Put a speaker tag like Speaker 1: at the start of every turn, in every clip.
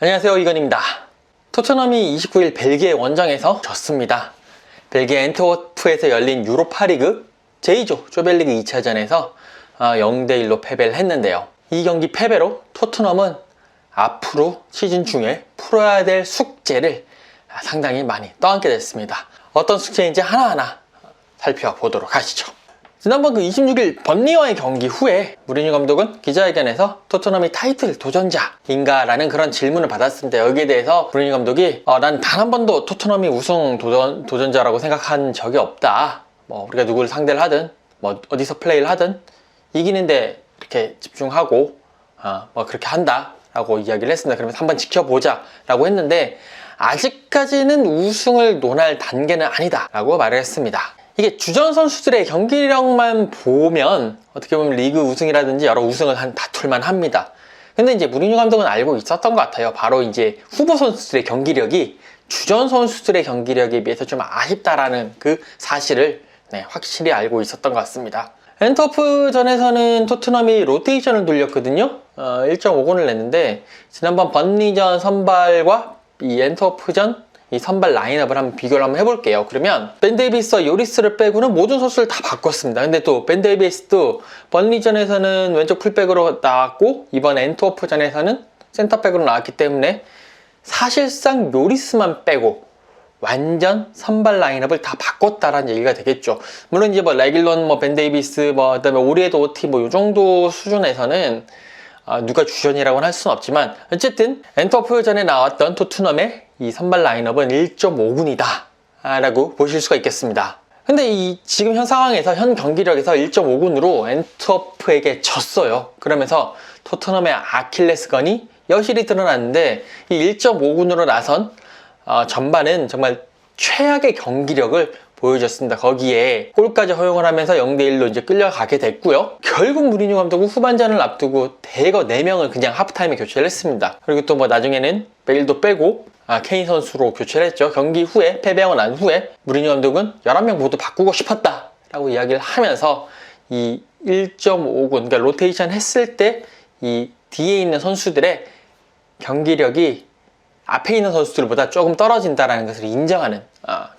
Speaker 1: 안녕하세요, 이건입니다. 토트넘이 29일 벨기에 원정에서 졌습니다. 벨기에 엔트워프에서 열린 유로파리그 제2조 조별리그 2차전에서 0대1로 패배를 했는데요. 이 경기 패배로 토트넘은 앞으로 시즌 중에 풀어야 될 숙제를 상당히 많이 떠안게 됐습니다. 어떤 숙제인지 하나하나 살펴보도록 하시죠. 지난번 26일 번리와의 경기 후에 무리뉴 감독은 기자회견에서 토트넘이 타이틀 도전자인가 라는 그런 질문을 받았습니다. 여기에 대해서 무리뉴 감독이 난 단 한 번도 토트넘이 우승 도전자라고 생각한 적이 없다. 우리가 누구를 상대를 하든 어디서 플레이를 하든 이기는데 이렇게 집중하고 그렇게 한다 라고 이야기를 했습니다. 그러면서 한번 지켜보자 라고 했는데 아직까지는 우승을 논할 단계는 아니다 라고 말을 했습니다. 이게 주전 선수들의 경기력만 보면 어떻게 보면 리그 우승이라든지 여러 우승을 다툴만 합니다. 근데 이제 무리뉴 감독은 알고 있었던 것 같아요. 바로 이제 후보 선수들의 경기력이 주전 선수들의 경기력에 비해서 좀 아쉽다라는 그 사실을 확실히 알고 있었던 것 같습니다. 엔트워프전에서는 토트넘이 로테이션을 돌렸거든요. 1.5군을 냈는데 지난번 번리전 선발과 이 엔트워프전 이 선발 라인업을 한번 비교를 한번 해볼게요. 그러면 벤 데이비스와 요리스를 빼고는 모든 선수를 다 바꿨습니다. 근데 또 벤 데이비스도 번리전에서는 왼쪽 풀백으로 나왔고 이번 엔트워프전에서는 센터백으로 나왔기 때문에 사실상 요리스만 빼고 완전 선발 라인업을 다 바꿨다라는 얘기가 되겠죠. 물론 이제 레길론, 벤 데이비스, 그다음에 오리에도 오티 요 정도 수준에서는 누가 주전이라고는 할 수는 없지만 어쨌든 엔트워프전에 나왔던 토트넘의 이 선발 라인업은 1.5군이다 라고 보실 수가 있겠습니다. 근데 지금 현 상황에서 현 경기력에서 1.5군으로 엔트워프에게 졌어요. 그러면서 토트넘의 아킬레스건이 여실히 드러났는데 이 1.5군으로 나선 전반은 정말 최악의 경기력을 보여줬습니다. 거기에 골까지 허용을 하면서 0대1로 이제 끌려가게 됐고요. 결국 무리뉴 감독은 후반전을 앞두고 대거 4명을 그냥 하프타임에 교체를 했습니다. 그리고 또 베일도 빼고 케인 선수로 교체를 했죠. 경기 후에 패배하고 난 후에 무리뉴 감독은 11명 모두 바꾸고 싶었다 라고 이야기를 하면서 이 1.5군 그러니까 로테이션 했을 때 이 뒤에 있는 선수들의 경기력이 앞에 있는 선수들보다 조금 떨어진다는 것을 인정하는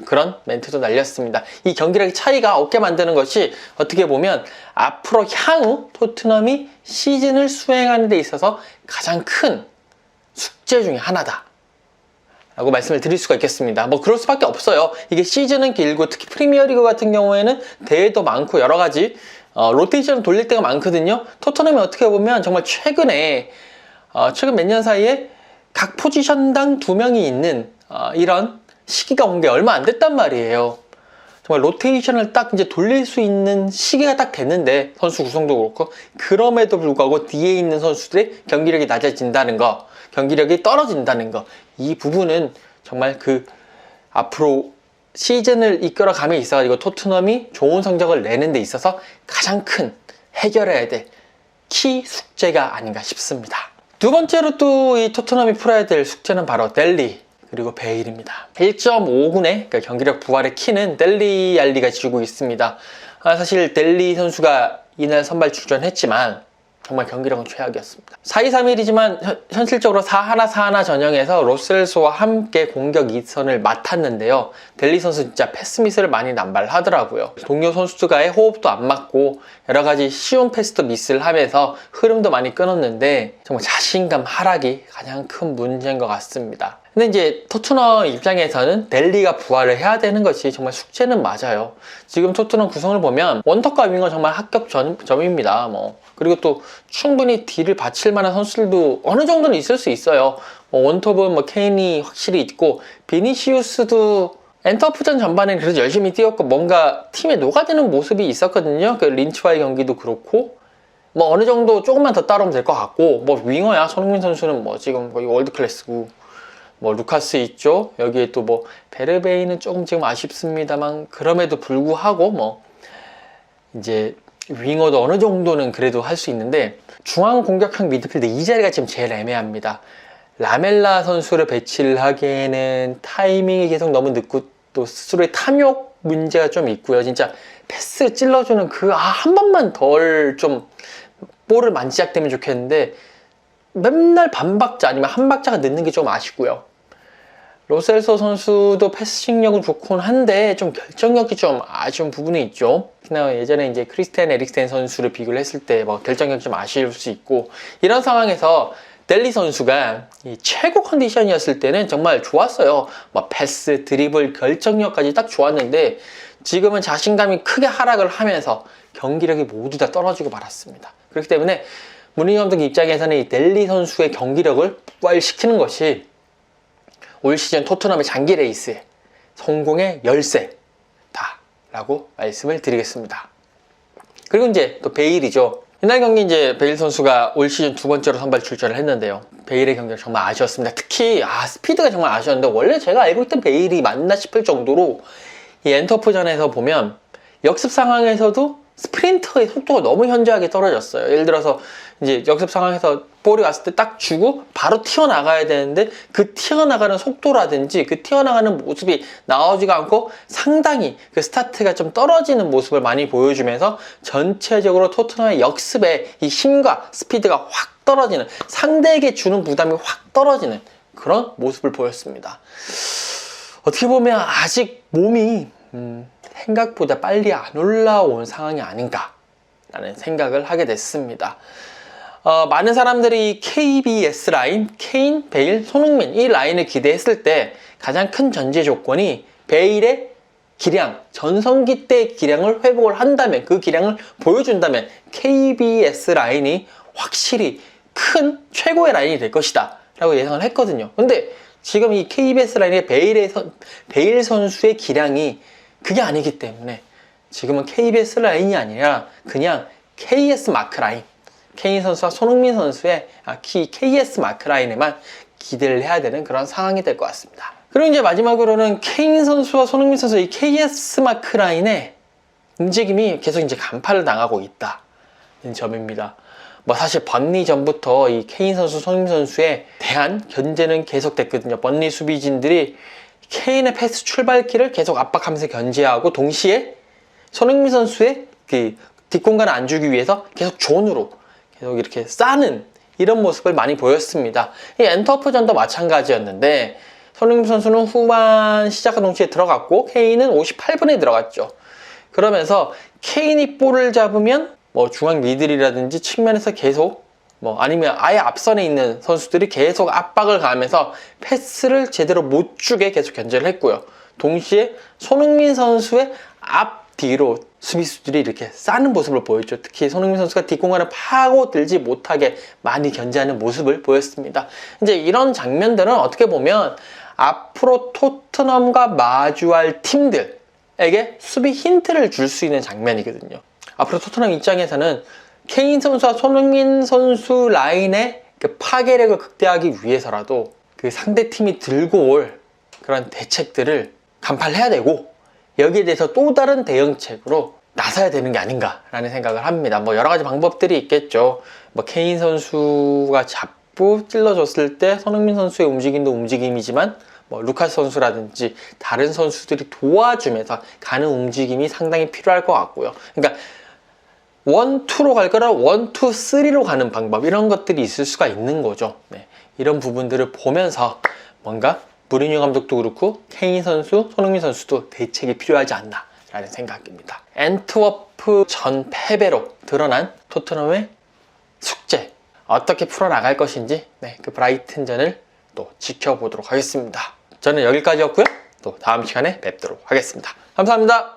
Speaker 1: 그런 멘트도 날렸습니다. 이 경기력의 차이가 없게 만드는 것이 어떻게 보면 앞으로 향후 토트넘이 시즌을 수행하는 데 있어서 가장 큰 숙제 중에 하나다 라고 말씀을 드릴 수가 있겠습니다. 그럴 수밖에 없어요. 이게 시즌은 길고 특히 프리미어리그 같은 경우에는 대회도 많고 여러 가지 로테이션을 돌릴 때가 많거든요. 토트넘이 어떻게 보면 정말 최근 몇 년 사이에 각 포지션당 2명이 있는 이런 시기가 온 게 얼마 안 됐단 말이에요. 정말 로테이션을 딱 이제 돌릴 수 있는 시기가 딱 됐는데 선수 구성도 그렇고 그럼에도 불구하고 뒤에 있는 선수들의 경기력이 낮아진다는 거, 경기력이 떨어진다는 거, 이 부분은 정말 앞으로 시즌을 이끌어감에 있어가지고 토트넘이 좋은 성적을 내는 데 있어서 가장 큰 해결해야 될 키 숙제가 아닌가 싶습니다. 두 번째로 또 이 토트넘이 풀어야 될 숙제는 바로 델리 그리고 베일입니다. 1.5군의 경기력 부활의 키는 델리 알리가 지고 있습니다. 사실 델리 선수가 이날 선발 출전했지만 정말 경기력은 최악이었습니다. 4-2-3-1이지만 현실적으로 4-1-4-1 전형에서 로셀소와 함께 공격 2선을 맡았는데요. 델리 선수 진짜 패스미스를 많이 남발하더라고요. 동료 선수들과의 호흡도 안 맞고 여러가지 쉬운 패스도 미스를 하면서 흐름도 많이 끊었는데 정말 자신감 하락이 가장 큰 문제인 것 같습니다. 근데 이제 토트넘 입장에서는 델리가 부활을 해야 되는 것이 정말 숙제는 맞아요. 지금 토트넘 구성을 보면 원톱과 윙어 정말 합격점입니다. 그리고 또 충분히 딜을 바칠 만한 선수들도 어느 정도는 있을 수 있어요. 원톱은 케인이 확실히 있고 비니시우스도 엔터프전 전반에 그래도 열심히 뛰었고 뭔가 팀에 녹아드는 모습이 있었거든요. 린치와의 경기도 그렇고 어느 정도 조금만 더 따라오면 될 것 같고 윙어야 손흥민 선수는 지금 거의 월드 클래스고 루카스 있죠. 여기에 또 베르베이는 조금 지금 아쉽습니다만 그럼에도 불구하고 이제 윙어도 어느 정도는 그래도 할 수 있는데 중앙 공격형 미드필드 이 자리가 지금 제일 애매합니다. 라멜라 선수를 배치를 하기에는 타이밍이 계속 너무 늦고 또 스스로의 탐욕 문제가 좀 있고요. 진짜 패스 찔러주는 한 번만 덜 좀 볼을 만지작되면 좋겠는데 맨날 반박자 아니면 한 박자가 늦는 게 좀 아쉽고요. 로셀소 선수도 패싱력은 좋긴 한데 좀 결정력이 좀 아쉬운 부분이 있죠. 특히나 예전에 이제 크리스티안 에릭센 선수를 비교를 했을 때 뭐 결정력이 좀 아쉬울 수 있고, 이런 상황에서 델리 선수가 이 최고 컨디션이었을 때는 정말 좋았어요. 뭐 패스, 드리블, 결정력까지 딱 좋았는데 지금은 자신감이 크게 하락을 하면서 경기력이 모두 다 떨어지고 말았습니다. 그렇기 때문에 무리뉴 감독 입장에서는 이 델리 선수의 경기력을 부활시키는 것이 올 시즌 토트넘의 장기 레이스의 성공의 열쇠다 라고 말씀을 드리겠습니다. 그리고 이제 또 베일이죠. 이날 경기 이제 베일 선수가 올 시즌 두 번째로 선발 출전을 했는데요. 베일의 경기가 정말 아쉬웠습니다. 특히 스피드가 정말 아쉬웠는데, 원래 제가 알고 있던 베일이 맞나 싶을 정도로 이 엔터프전에서 보면 역습 상황에서도 스프린터의 속도가 너무 현저하게 떨어졌어요. 예를 들어서 이제 역습 상황에서 볼이 왔을 때 딱 주고 바로 튀어나가야 되는데 그 튀어나가는 속도라든지 그 튀어나가는 모습이 나오지가 않고 상당히 그 스타트가 좀 떨어지는 모습을 많이 보여주면서 전체적으로 토트넘의 역습의 이 힘과 스피드가 확 떨어지는, 상대에게 주는 부담이 확 떨어지는 그런 모습을 보였습니다. 어떻게 보면 아직 몸이 생각보다 빨리 안 올라온 상황이 아닌가라는 생각을 하게 됐습니다. 많은 사람들이 KBS 라인, 케인, 베일, 손흥민 이 라인을 기대했을 때 가장 큰 전제 조건이 베일의 기량, 전성기 때의 기량을 회복을 한다면, 그 기량을 보여준다면 KBS 라인이 확실히 큰 최고의 라인이 될 것이다 라고 예상을 했거든요. 근데 지금 이 KBS 라인의 베일 선수의 기량이 그게 아니기 때문에 지금은 KBS 라인이 아니라 그냥 KS 마크 라인, 케인 선수와 손흥민 선수의 KS 마크 라인에만 기대를 해야 되는 그런 상황이 될 것 같습니다. 그리고 이제 마지막으로는 케인 선수와 손흥민 선수의 이 KS 마크 라인의 움직임이 계속 이제 간파를 당하고 있다는 점입니다. 뭐 사실 번리 전부터 이 케인 선수, 손흥민 선수에 대한 견제는 계속됐거든요. 번리 수비진들이 케인의 패스 출발길을 계속 압박하면서 견제하고, 동시에 손흥민 선수의 그 뒷공간을 안 주기 위해서 계속 존으로 계속 이렇게 싸는 이런 모습을 많이 보였습니다. 이 엔터프전도 마찬가지였는데 손흥민 선수는 후반 시작과 동시에 들어갔고 케인은 58분에 들어갔죠. 그러면서 케인이 볼을 잡으면 뭐 중앙 미들이라든지 측면에서 계속 아니면 아예 앞선에 있는 선수들이 계속 압박을 가하면서 패스를 제대로 못 주게 계속 견제를 했고요. 동시에 손흥민 선수의 앞뒤로 수비수들이 이렇게 싸는 모습을 보였죠. 특히 손흥민 선수가 뒷공간을 파고들지 못하게 많이 견제하는 모습을 보였습니다. 이제 이런 장면들은 어떻게 보면 앞으로 토트넘과 마주할 팀들에게 수비 힌트를 줄 수 있는 장면이거든요. 앞으로 토트넘 입장에서는 케인 선수와 손흥민 선수 라인의 그 파괴력을 극대화하기 위해서라도 그 상대팀이 들고 올 그런 대책들을 간파를 해야 되고, 여기에 대해서 또 다른 대응책으로 나서야 되는 게 아닌가라는 생각을 합니다. 뭐 여러 가지 방법들이 있겠죠. 뭐 케인 선수가 잡고 찔러줬을 때 손흥민 선수의 움직임도 움직임이지만 뭐 루카스 선수라든지 다른 선수들이 도와주면서 가는 움직임이 상당히 필요할 것 같고요. 그러니까 1, 2로 갈 거라 1, 2, 3로 가는 방법, 이런 것들이 있을 수가 있는 거죠. 네, 이런 부분들을 보면서 뭔가 무리뉴 감독도 그렇고 케인 선수, 손흥민 선수도 대책이 필요하지 않나 라는 생각입니다. 엔트워프 전 패배로 드러난 토트넘의 숙제, 어떻게 풀어나갈 것인지 그 브라이튼전을 또 지켜보도록 하겠습니다. 저는 여기까지였고요. 또 다음 시간에 뵙도록 하겠습니다. 감사합니다.